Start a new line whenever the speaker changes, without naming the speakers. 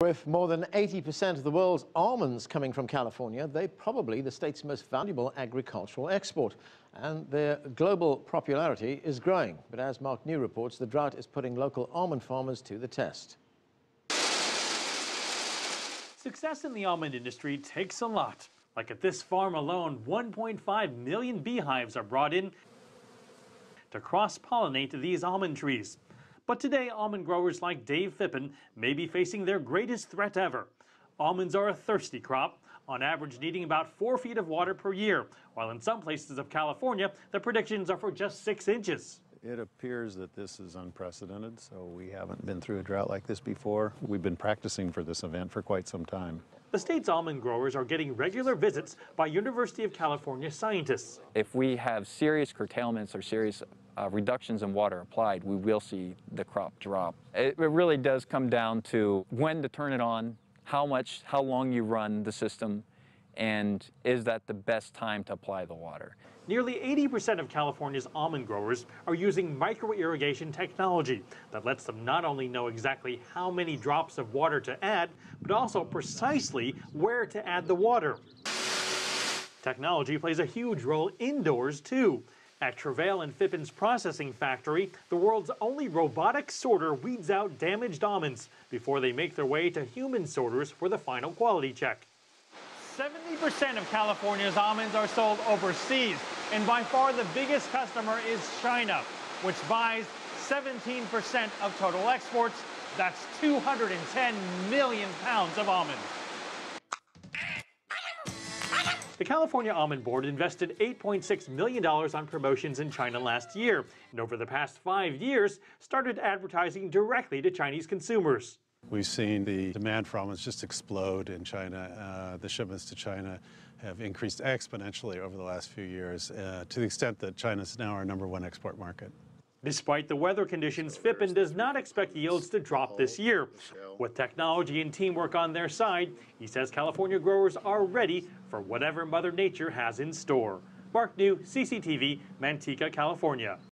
With more than 80% of the world's almonds coming from California, they're probably the state's most valuable agricultural export. And their global popularity is growing. But as Mark New reports, the drought is putting local almond farmers to the test.
Success in the almond industry takes a lot. Like at this farm alone, 1.5 million beehives are brought in to cross-pollinate these almond trees. But today, almond growers like Dave Phippen may be facing their greatest threat ever. Almonds are a thirsty crop, on average needing about 4 feet of water per year, while in some places of California, the predictions are for just 6 inches.
It appears that this is unprecedented, so we haven't been through a drought like this before. We've been practicing for this event for quite some time.
The state's almond growers are getting regular visits by University of California scientists.
If we have serious curtailments or serious reductions in water applied, we will see the crop drop. It really does come down to when to turn it on, how long you run the system, and is that the best time to apply the water.
Nearly 80% of California's almond growers are using micro-irrigation technology that lets them not only know exactly how many drops of water to add, but also precisely where to add the water. Technology plays a huge role indoors, too. At Travail and Phippen's processing factory, the world's only robotic sorter weeds out damaged almonds before they make their way to human sorters for the final quality check. 70% of California's almonds are sold overseas, and by far the biggest customer is China, which buys 17% of total exports. That's 210 million pounds of almonds. The California Almond Board invested $8.6 million on promotions in China last year, and over the past 5 years, started advertising directly to Chinese consumers.
We've seen the demand for almonds just explode in China. The shipments to China have increased exponentially over the last few years, to the extent that China is now our #1 export market.
Despite the weather conditions, Phippen does not expect yields to drop this year. With technology and teamwork on their side, he says California growers are ready for whatever Mother Nature has in store. Mark New, CCTV, Manteca, California.